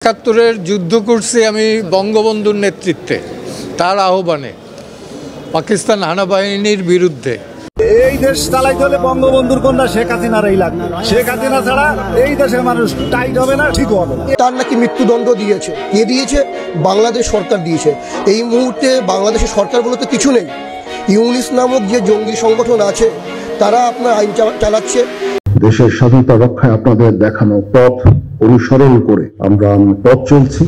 একাত্তরের যুদ্ধ করছি আমি বঙ্গবন্ধুর নেতৃত্বে, তার আহ্বানে পাকিস্তান হানাবাহিনীর বিরুদ্ধে। এই দেশ চালাইতে হলে বঙ্গবন্ধুর কন্যা শেখ হাসিনারই লাগবে। শেখ হাসিনা ছাড়া এই দেশের মানুষ টাইট হবে না, ঠিক হবে না। তার নাকি মৃত্যুদণ্ড দিয়েছে, কে দিয়েছে? বাংলাদেশ সরকার দিয়েছে। এই মুহূর্তে বাংলাদেশের সরকার বলতে কিছু নেই। ইউনিস নামক যে জঙ্গি সংগঠন আছে তারা আপনার আইন চালাচ্ছে। দেশের স্বাধীনতা রক্ষায় আপনাদের দেখানো পথ অনুসরণ করে আমরা পথ চলছি।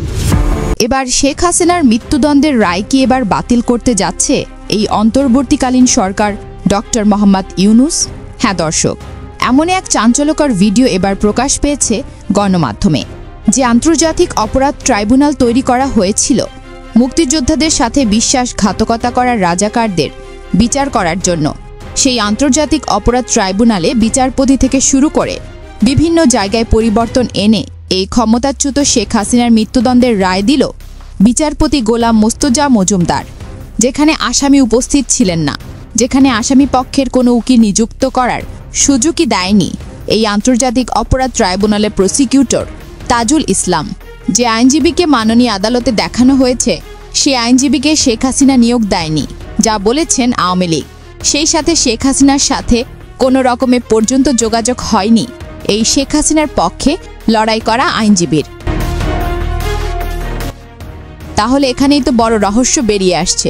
এবার শেখ হাসিনার মৃত্যুদণ্ডের রায় কি এবার বাতিল করতে যাচ্ছে এই অন্তর্বর্তীকালীন সরকার ডক্টর মোহাম্মদ ইউনূস? হ্যাঁ দর্শক, এমন এক চাঞ্চল্যকর ভিডিও এবার প্রকাশ পেয়েছে গণমাধ্যমে। যে আন্তর্জাতিক অপরাধ ট্রাইব্যুনাল তৈরি করা হয়েছিল মুক্তিযোদ্ধাদের সাথে বিশ্বাসঘাতকতা করা রাজাকারদের বিচার করার জন্য, সেই আন্তর্জাতিক অপরাধ ট্রাইব্যুনালে বিচারপতি থেকে শুরু করে বিভিন্ন জায়গায় পরিবর্তন এনে এই ক্ষমতাচ্যুত শেখ হাসিনার মৃত্যুদণ্ডের রায় দিল বিচারপতি গোলাম মোস্তফা মজুমদার। যেখানে আসামি উপস্থিত ছিলেন না, যেখানে আসামি পক্ষের কোনো উকিল নিযুক্ত করার সুযোগই দেয়নি এই আন্তর্জাতিক অপরাধ ট্রাইব্যুনালের প্রসিকিউটর তাজুল ইসলাম। যে আইনজীবীকে মাননীয় আদালতে দেখানো হয়েছে সে আইনজীবীকে শেখ হাসিনা নিয়োগ দেয়নি, যা বলেছেন আওয়ামী লীগ। সেই সাথে শেখ হাসিনার সাথে কোনো রকমের পর্যন্ত যোগাযোগ হয়নি এই শেখ হাসিনার পক্ষে লড়াই করা আইনজীবীর। তাহলে এখানেই তো বড় রহস্য বেরিয়ে আসছে।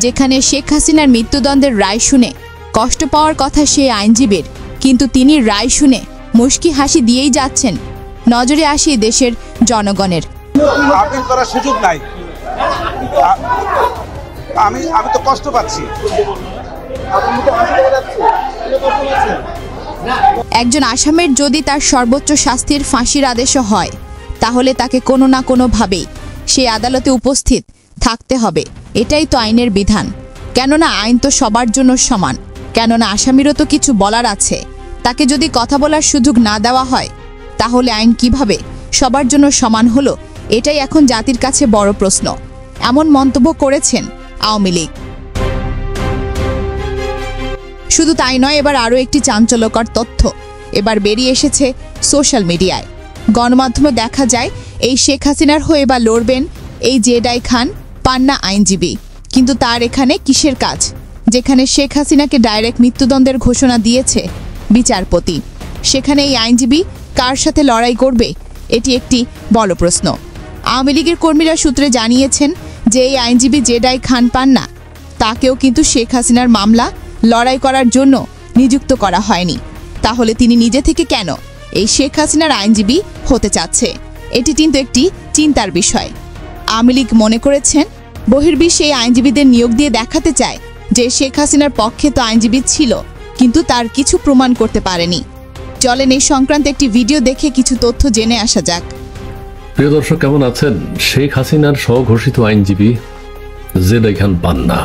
যেখানে শেখ হাসিনার মৃত্যুদণ্ডের রায় শুনে কষ্ট পাওয়ার কথা সেই আইনজীবীর, কিন্তু তিনি রায় শুনে মুশকি হাসি দিয়েই যাচ্ছেন। নজরে আসি দেশের জনগণের। আপিল করার সুযোগ নাই। আমি তো কষ্ট পাচ্ছি। একজন আসামির যদি তার সর্বোচ্চ শাস্তির ফাঁসির আদেশও হয়, তাহলে তাকে কোনো না কোনোভাবেই সেই আদালতে উপস্থিত থাকতে হবে। এটাই তো আইনের বিধান। কেননা আইন তো সবার জন্য সমান। কেননা আসামিরও তো কিছু বলার আছে। তাকে যদি কথা বলার সুযোগ না দেওয়া হয়, তাহলে আইন কিভাবে সবার জন্য সমান হলো? এটাই এখন জাতির কাছে বড় প্রশ্ন। এমন মন্তব্য করেছেন আওয়ামী লীগ। শুধু তাই নয়, এবার আরও একটি চাঞ্চল্যকর তথ্য এবার বেরিয়ে এসেছে সোশ্যাল মিডিয়ায়। গণমাধ্যমে দেখা যায় এই শেখ হাসিনার হয়ে বা লড়বেন এই জেডাই খান পান্না আইনজীবী, কিন্তু তার এখানে কিসের কাজ? যেখানে শেখ হাসিনাকে ডাইরেক্ট মৃত্যুদণ্ডের ঘোষণা দিয়েছে বিচারপতি, সেখানে এই আইনজীবী কার সাথে লড়াই করবে? এটি একটি বড় প্রশ্ন। আওয়ামী লীগের কর্মীরা সূত্রে জানিয়েছেন যে এই আইনজীবী জেডাই খান পান্না, তাকেও কিন্তু শেখ হাসিনার মামলা লড়াই করার জন্য নিযুক্ত করা হয়নি। তাহলে তিনি নিজে থেকে কেন এই শেখ হাসিনার আইনজীবী হতে চাচ্ছে? এটি কিন্তু একটি চিন্তার বিষয়। আওয়ামী লীগ মনে করেছেন বহির্বিশ্বে এই আইনজীবীদের নিয়োগ দিয়ে দেখাতে চায় যে শেখ হাসিনার পক্ষে তো আইনজীবী ছিল, কিন্তু তার কিছু প্রমাণ করতে পারেনি। চলেন এই সংক্রান্ত একটি ভিডিও দেখে কিছু তথ্য জেনে আসা যাক। প্রিয় দর্শক, কেমন আছেন? শেখ হাসিনার স্বঘোষিত আইনজীবী জেডাই খান পান্না,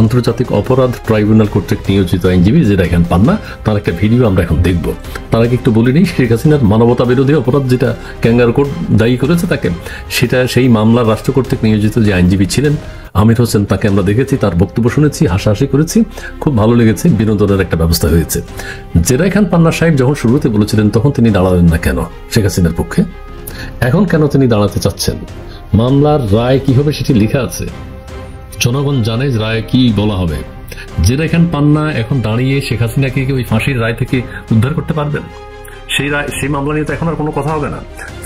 আন্তর্জাতিক অপরাধ ট্রাইব্যুনাল কর্তৃক নিয়োজিত আইনজীবী জেডাই খান পান্না, তার একটা ভিডিও আমরা এখন দেখব। তার আগে একটু বলে নিই, শেখ হাসিনার মানবতা বিরোধী অপরাধ যেটা ক্যাঙ্গারু কোর্ট দায়ী করেছে তাকে, সেটা সেই মামলার রাষ্ট্র কর্তৃক নিয়োজিত যে আইনজীবী ছিলেন আমির হোসেন, তাকে আমরা দেখেছি, তার বক্তব্য শুনেছি, হাসাহাসি করেছি, খুব ভালো লেগেছে, বিনোদনের একটা ব্যবস্থা হয়েছে। জেডাই খান পান্না সাহেব যখন শুরুতে বলেছিলেন তখন তিনি দাঁড়ালেন না কেন শেখ হাসিনার পক্ষে? এখন কেন তিনি দাঁড়াতে চাচ্ছেন? মামলার রায় কি হবে সেটি লেখা আছে, জনগণ জানে রায় কি বলা হবে। জেডাই খান পান্না এখন দাঁড়িয়ে শেখ হাসিনাকে ওই ফাঁসির রায় থেকে উদ্ধার করতে পারবেন? সেই মামলা নিয়ে তো এখন আর কোনো কথা হবে না।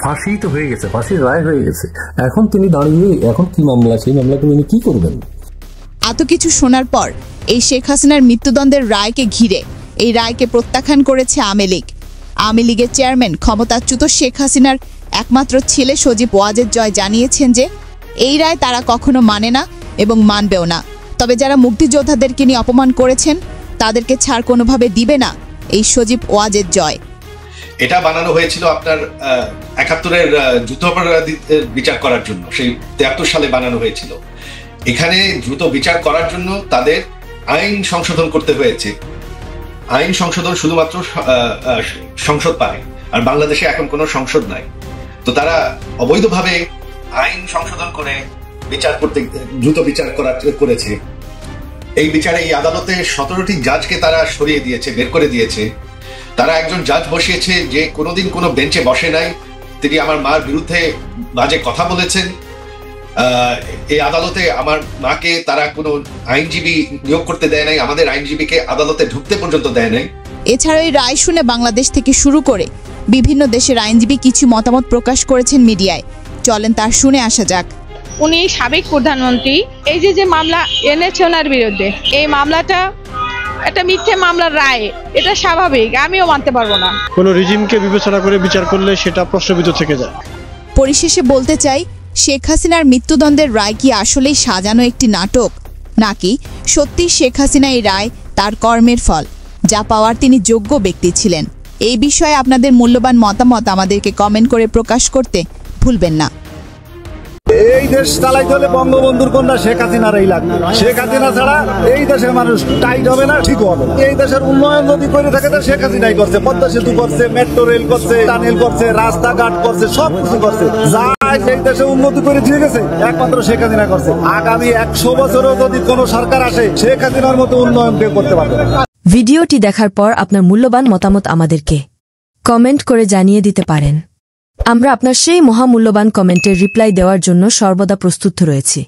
ফাঁসি তো হয়ে গেছে, ফাঁসির রায় হয়ে গেছে। এখন তিনি দাঁড়িয়ে এখন কি মামলা, সেই মামলাগুলো উনি কি করবেন? এত কিছু শোনার পর এই শেখ হাসিনার মৃত্যুদণ্ডের রায়কে ঘিরে এই রায়কে প্রত্যাখ্যান করেছে আওয়ামী লীগ। আওয়ামী লীগের চেয়ারম্যান ক্ষমতাচ্যুত শেখ হাসিনার একমাত্র ছেলে সজীব ওয়াজেদ জয় জানিয়েছেন যে এই রায় তারা কখনো মানে না এবং মানবেও না। তবে যারা মুক্তিযোদ্ধাদেরকে নিয়ে অপমান করেছেন তাদেরকে ছাড় কোনোভাবে দিবে না এই সজীব ওয়াজেদ জয়। এটা বানানো হয়েছিল আপনার ৭১-এর যুদ্ধাপরাধীদের বিচার করার জন্য, সেই ৭৩ সালে বানানো হয়েছিল। এখানে দ্রুত বিচার করার জন্য তাদের আইন সংশোধন করতে হয়েছে। আইন সংশোধন শুধুমাত্র সংসদ পায়, আর বাংলাদেশে এখন কোনো সংসদ নাই। তো তারা অবৈধভাবে আইন সংশোধন করে বিচার করতে দ্রুত বিচার করেছে। এই বিচারে এই আদালতে ১৭টি জাজকে তারা সরিয়ে দিয়েছে, বের করে দিয়েছে। তারা একজন জাজ বসিয়েছে যে কোনোদিন কোনো বেঞ্চে বসে নাই, তিনি আমার মার বিরুদ্ধে বাজে কথা বলেছেন। এই আদালতে আমার মাকে তারা কোনো আইনজীবী নিয়োগ করতে দেয় নাই, আমাদের আইনজীবীকে আদালতে ঢুকতে পর্যন্ত দেয় নাই। এছাড়াও এই রায় শুনে বাংলাদেশ থেকে শুরু করে বিভিন্ন দেশের আইনজীবী কিছু মতামত প্রকাশ করেছেন মিডিয়ায়। চলেন তার শুনে আসা যাক। উনি সাবেক প্রধানমন্ত্রী, এই যে মামলা এনেছে ওনার বিরুদ্ধে, এই মামলাটা একটা মিথ্যে মামলার রায়, এটা স্বাভাবিক, আমিও মানতে পারবো না। কোনো রিজিমকে বিবেচনা করে বিচার করলে সেটা প্রশ্নবিদ্ধ থেকে যায়। পরিশেষে বলতে চাই, শেখ হাসিনার মৃত্যুদণ্ডের রায় কি আসলেই সাজানো একটি নাটক, নাকি সত্যি শেখ হাসিনা এই রায় তার কর্মের ফল, যা পাওয়ার তিনি যোগ্য ব্যক্তি ছিলেন? এই বিষয়ে আপনাদের মূল্যবান মতামত আমাদেরকে কমেন্ট করে প্রকাশ করতে ভুলবেন না। এই দেশ চালাইতে হলে বঙ্গবন্ধুর কন্যা শেখ হাসিনার এই লাগবে। শেখ হাসিনা ছাড়া এই দেশের মানুষ টাইট হবে না, ঠিক হবে না। এই দেশের উন্নয়ন যদি করে থাকে তো শেখ হাসিনাই করছে। পদ্মা সেতু করছে, মেট্রো রেল করছে, টানেল করছে, রাস্তাঘাট করছে, সবকিছু করছে। যা এই দেশে উন্নতি করে দিয়ে গেছে একমাত্র শেখ হাসিনা করছে। আগামী 100 বছরও যদি কোনো সরকার আসে, শেখ হাসিনার মতো উন্নয়ন কেউ করতে পারবে না। ভিডিওটি দেখার পর আপনার মূল্যবান মতামত আমাদেরকে কমেন্ট করে জানিয়ে দিতে পারেন। আমরা আপনার সেই মহামূল্যবান কমেন্টের রিপ্লাই দেওয়ার জন্য সর্বদা প্রস্তুত রয়েছি।